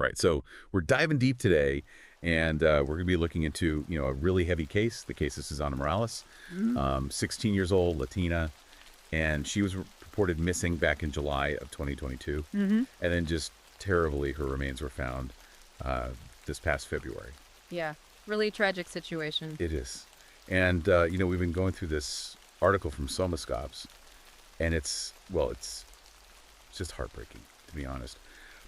Right. So we're diving deep today, and we're going to be looking into, a really heavy case, the case of Susana Morales, Mhm. 16 years old, Latina, and she was reported missing back in July of 2022, Mhm. and then just terribly, her remains were found uh, this past February. Yeah. Really tragic situation. It is. And, we've been going through this article from Somascops, and it's just heartbreaking, to be honest.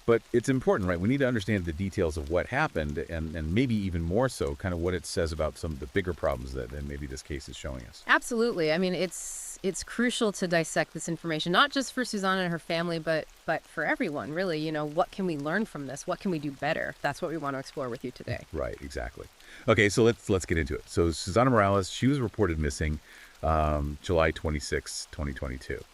But it's important, right? We need to understand the details of what happened and maybe even more so kind of what it says about some of the bigger problems that maybe this case is showing us. Absolutely. I mean, it's crucial to dissect this information, not just for Susanna and her family, but for everyone, really. What can we learn from this? What can we do better? That's what we want to explore with you today. Right, exactly. Okay, so let's get into it. So Susana Morales, she was reported missing July 26, 2022.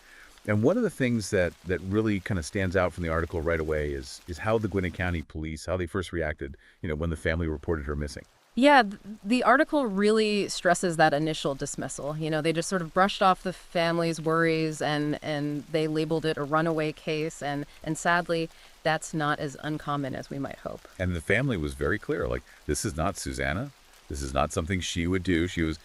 And one of the things that really kind of stands out from the article right away is how the Gwinnett County Police, how they first reacted, when the family reported her missing. Yeah, the article really stresses that initial dismissal. They just sort of brushed off the family's worries and they labeled it a runaway case. And sadly, that's not as uncommon as we might hope. And the family was very clear, like, this is not Susanna. This is not something she would do. She was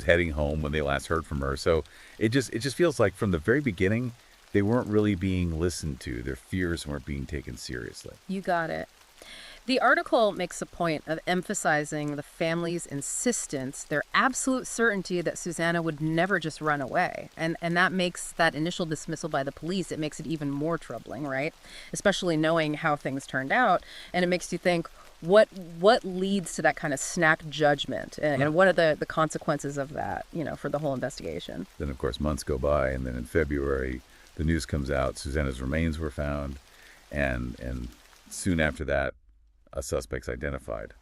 heading home when they last heard from her. So it just feels like from the very beginning, they weren't really being listened to. Their fears weren't being taken seriously. You got it. The article makes a point of emphasizing the family's insistence, their absolute certainty that Susanna would never just run away. And that makes that initial dismissal by the police, it makes it even more troubling, right? Especially knowing how things turned out. And it makes you think, what leads to that kind of snap judgment? And what are the consequences of that, for the whole investigation? Then, of course, months go by, and then in February, the news comes out, Susanna's remains were found, and soon after that, a suspect's identified,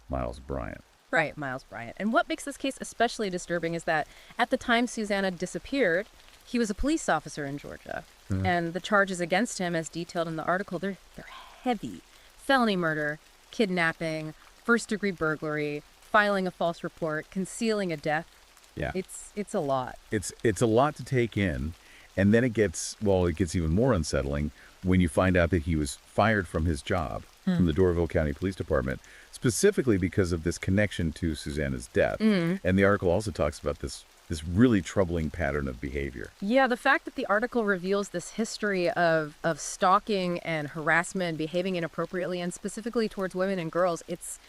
Miles Bryant. Right, Miles Bryant. And what makes this case especially disturbing is that at the time Susanna disappeared, he was a police officer in Georgia. Mhm. And the charges against him, as detailed in the article, they're heavy. Felony murder, kidnapping, first-degree burglary, filing a false report, concealing a death. Yeah. It's a lot. It's a lot to take in, and then it gets even more unsettling when you find out that he was fired from his job from the Doraville County Police Department, specifically because of this connection to Susanna's death. And the article also talks about this really troubling pattern of behavior. Yeah, the fact that the article reveals this history of stalking and harassment, behaving inappropriately, and specifically towards women and girls, it's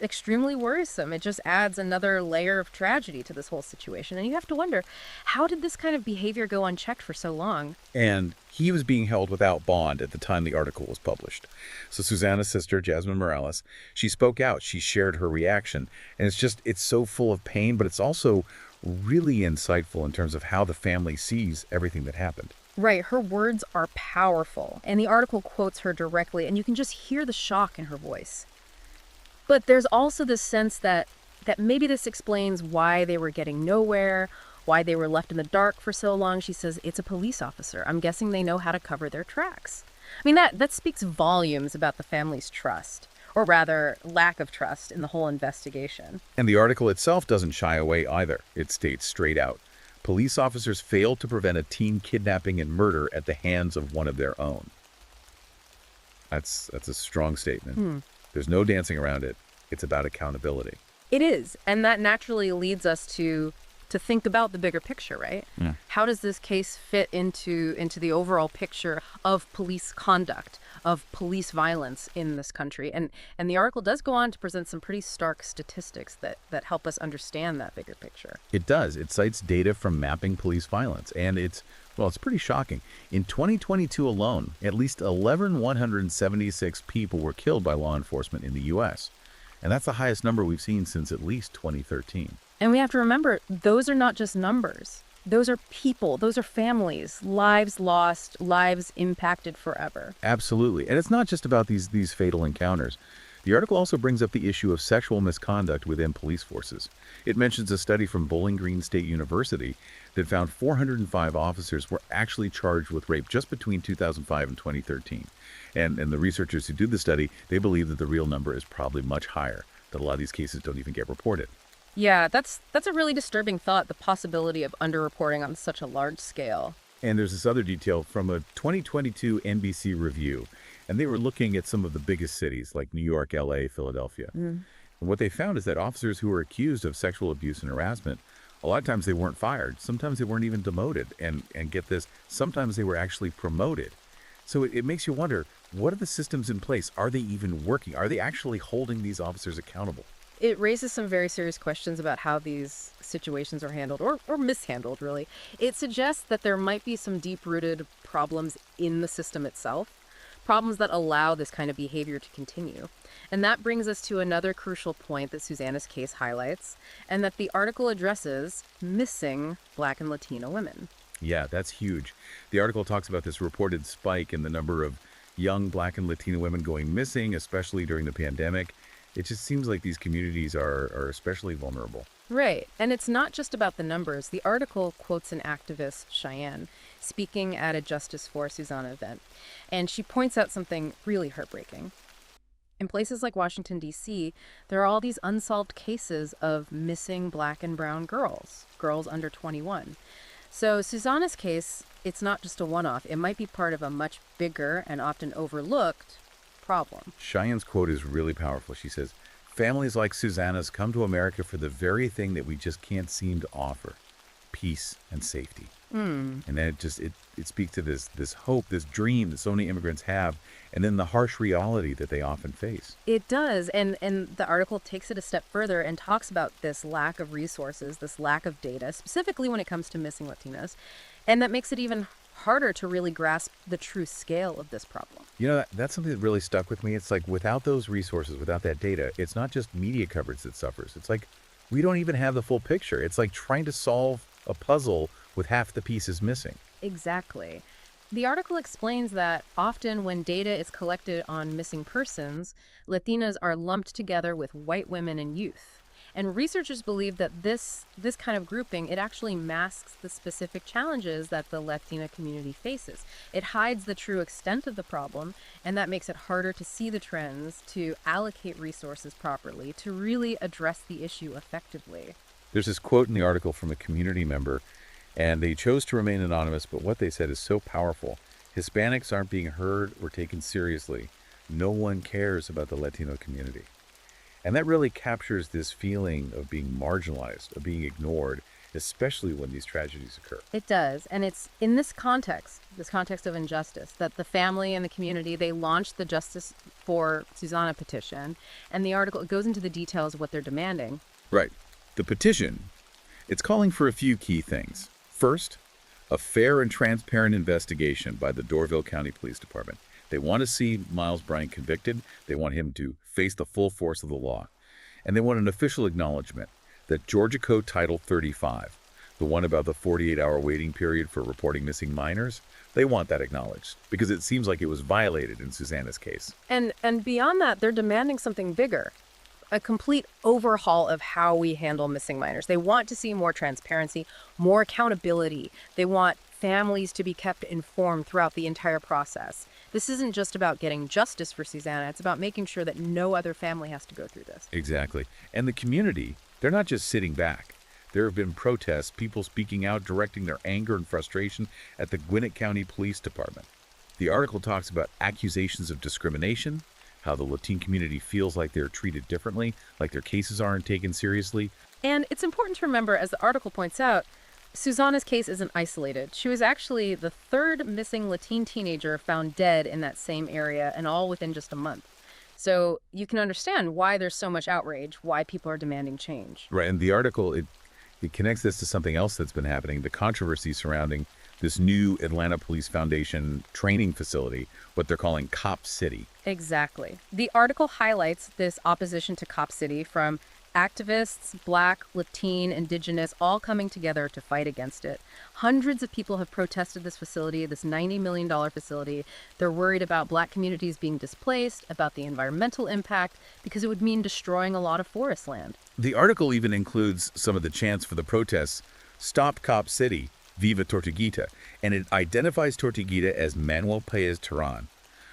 extremely worrisome. It just adds another layer of tragedy to this whole situation. And you have to wonder, how did this kind of behavior go unchecked for so long? And he was being held without bond at the time the article was published. So Susanna's sister, Jasmine Morales, she spoke out. She shared her reaction. And it's so full of pain, but it's also really insightful in terms of how the family sees everything that happened. Right, her words are powerful. And the article quotes her directly, and you can just hear the shock in her voice. But there's also this sense that maybe this explains why they were getting nowhere, why they were left in the dark for so long. She says, it's a police officer. I'm guessing they know how to cover their tracks. I mean, that speaks volumes about the family's trust, or rather, lack of trust in the whole investigation. And the article itself doesn't shy away either. It states straight out, police officers failed to prevent a teen kidnapping and murder at the hands of one of their own. That's a strong statement. There's no dancing around it. It's about accountability. It is, and that naturally leads us to think about the bigger picture, right? Yeah. How does this case fit into the overall picture of police conduct, of police violence in this country? And the article does go on to present some pretty stark statistics that help us understand that bigger picture. It does. It cites data from mapping police violence, and it's pretty shocking. In 2022 alone, at least 1,176 people were killed by law enforcement in the U.S., and that's the highest number we've seen since at least 2013. And we have to remember, those are not just numbers. Those are people. Those are families. Lives lost, lives impacted forever. Absolutely. And it's not just about these fatal encounters. The article also brings up the issue of sexual misconduct within police forces. It mentions a study from Bowling Green State University that found 405 officers were actually charged with rape just between 2005 and 2013. And the researchers who did the study, they believe that the real number is probably much higher, that a lot of these cases don't even get reported. Yeah, that's a really disturbing thought, the possibility of underreporting on such a large scale. And there's this other detail from a 2022 NBC review. And they were looking at some of the biggest cities like New York, LA, Philadelphia. Mm. And what they found is that officers who were accused of sexual abuse and harassment, a lot of times they weren't fired. Sometimes they weren't even demoted. And get this, sometimes they were actually promoted. So it makes you wonder, what are the systems in place? Are they even working? Are they actually holding these officers accountable? It raises some very serious questions about how these situations are handled or mishandled, really. It suggests that there might be some deep-rooted problems in the system itself, problems that allow this kind of behavior to continue. And that brings us to another crucial point that Susana's case highlights, and that the article addresses: missing Black and Latino women. Yeah, that's huge. The article talks about this reported spike in the number of young Black and Latino women going missing, especially during the pandemic. It just seems like these communities are especially vulnerable. Right. And it's not just about the numbers. The article quotes an activist, Cheyenne, speaking at a Justice for Susana event. And she points out something really heartbreaking. In places like Washington, D.C., there are all these unsolved cases of missing Black and brown girls under 21. So Susana's case, it's not just a one-off. It might be part of a much bigger and often overlooked problem. Cheyenne's quote is really powerful. She says, "Families like Susana's come to America for the very thing that we just can't seem to offer: peace and safety." And then it speaks to this hope, this dream that so many immigrants have, and then the harsh reality that they often face. It does. And the article takes it a step further and talks about this lack of resources, this lack of data, specifically when it comes to missing Latinas. And that makes it even harder to really grasp the true scale of this problem. You know, that's something that really stuck with me. It's like without those resources, without that data, it's not just media coverage that suffers. It's like we don't even have the full picture. It's like trying to solve a puzzle with half the pieces missing. Exactly. The article explains that often when data is collected on missing persons, Latinas are lumped together with white women and youth. And researchers believe that this kind of grouping, it actually masks the specific challenges that the Latina community faces. It hides the true extent of the problem, and that makes it harder to see the trends, to allocate resources properly, to really address the issue effectively. There's this quote in the article from a community member, and they chose to remain anonymous, but what they said is so powerful. Hispanics aren't being heard or taken seriously. No one cares about the Latino community. And that really captures this feeling of being marginalized, of being ignored, especially when these tragedies occur. It does. And it's in this context of injustice, that the family and the community, they launched the Justice for Susana petition. And the article, it goes into the details of what they're demanding. Right. The petition, it's calling for a few key things. First, a fair and transparent investigation by the Dorville County Police Department. They want to see Miles Bryant convicted. They want him to face the full force of the law. And they want an official acknowledgement that Georgia Code Title 35, the one about the 48-hour waiting period for reporting missing minors, they want that acknowledged because it seems like it was violated in Susana's case. And beyond that, they're demanding something bigger. A complete overhaul of how we handle missing minors. They want to see more transparency, more accountability. They want families to be kept informed throughout the entire process. This isn't just about getting justice for Susana. It's about making sure that no other family has to go through this. Exactly. And the community, they're not just sitting back. There have been protests, people speaking out, directing their anger and frustration at the Gwinnett County Police Department. The article talks about accusations of discrimination, how the Latino community feels like they're treated differently, like their cases aren't taken seriously. And it's important to remember, as the article points out, Susana's case isn't isolated. She was actually the third missing Latine teenager found dead in that same area, and all within just a month. So you can understand why there's so much outrage, why people are demanding change. Right, and the article, it connects this to something else that's been happening, the controversy surrounding this new Atlanta Police Foundation training facility, what they're calling Cop City. Exactly. The article highlights this opposition to Cop City from activists, Black, Latine, Indigenous, all coming together to fight against it. Hundreds of people have protested this facility, this $90 million facility. They're worried about Black communities being displaced, about the environmental impact, because it would mean destroying a lot of forest land. The article even includes some of the chants for the protests: Stop Cop City, Viva Tortuguita, and it identifies Tortuguita as Manuel Paez Terán,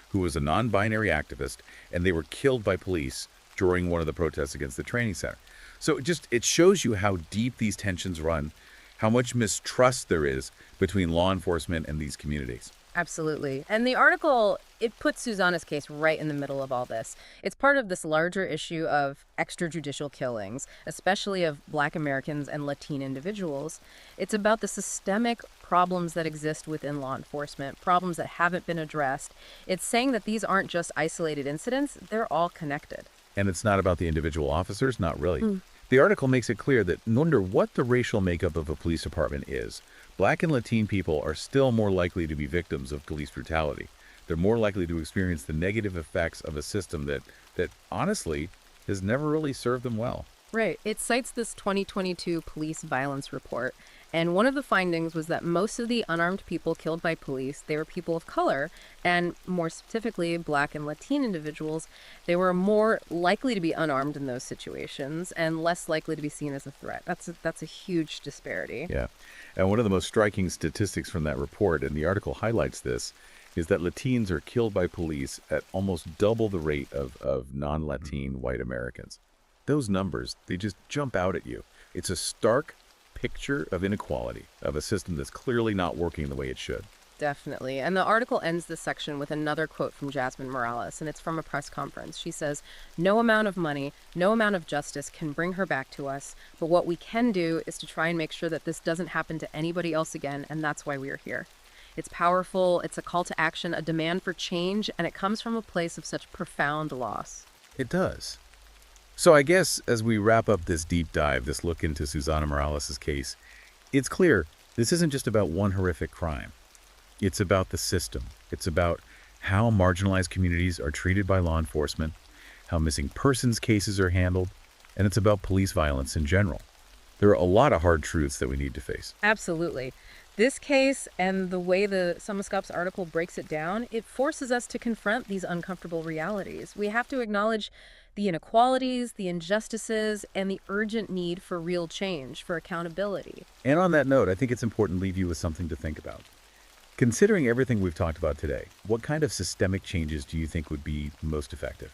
who was a non-binary activist, and they were killed by police during one of the protests against the training center. So it shows you how deep these tensions run, how much mistrust there is between law enforcement and these communities. Absolutely. And the article, it puts Susanna's case right in the middle of all this. It's part of this larger issue of extrajudicial killings, especially of Black Americans and Latin individuals. It's about the systemic problems that exist within law enforcement, problems that haven't been addressed. It's saying that these aren't just isolated incidents, they're all connected. And it's not about the individual officers, not really. The article makes it clear that no matter what the racial makeup of a police department is, Black and Latino people are still more likely to be victims of police brutality. They're more likely to experience the negative effects of a system that honestly has never really served them well. Right. It cites this 2022 police violence report. And one of the findings was that most of the unarmed people killed by police, they were people of color, and more specifically, Black and Latino individuals. They were more likely to be unarmed in those situations and less likely to be seen as a threat. That's a huge disparity. Yeah. And one of the most striking statistics from that report, and the article highlights this, is that Latinos are killed by police at almost double the rate of non-Latine white Americans. Those numbers, they just jump out at you. It's a stark picture of inequality, of a system that's clearly not working the way it should. Definitely. And the article ends this section with another quote from Susana Morales, and it's from a press conference. She says, "No amount of money, no amount of justice can bring her back to us, but what we can do is to try and make sure that this doesn't happen to anybody else again, and that's why we are here." It's powerful, it's a call to action, a demand for change, and it comes from a place of such profound loss. It does. So I guess as we wrap up this deep dive, this look into Susana Morales' case, it's clear this isn't just about one horrific crime. It's about the system. It's about how marginalized communities are treated by law enforcement, how missing persons cases are handled, and it's about police violence in general. There are a lot of hard truths that we need to face. Absolutely. This case and the way the Systimatic article breaks it down, it forces us to confront these uncomfortable realities. We have to acknowledge the inequalities, the injustices, and the urgent need for real change, for accountability. And on that note, I think it's important to leave you with something to think about. Considering everything we've talked about today, what kind of systemic changes do you think would be most effective?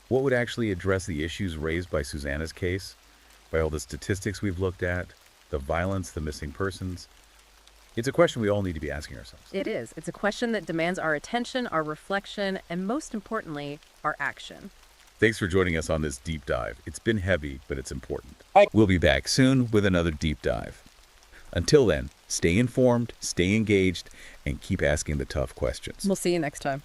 What would actually address the issues raised by Susana's case, by all the statistics we've looked at, the violence, the missing persons? It's a question we all need to be asking ourselves. It is. It's a question that demands our attention, our reflection, and most importantly, our action. Thanks for joining us on this deep dive. It's been heavy, but it's important. We'll be back soon with another deep dive. Until then, stay informed, stay engaged, and keep asking the tough questions. We'll see you next time.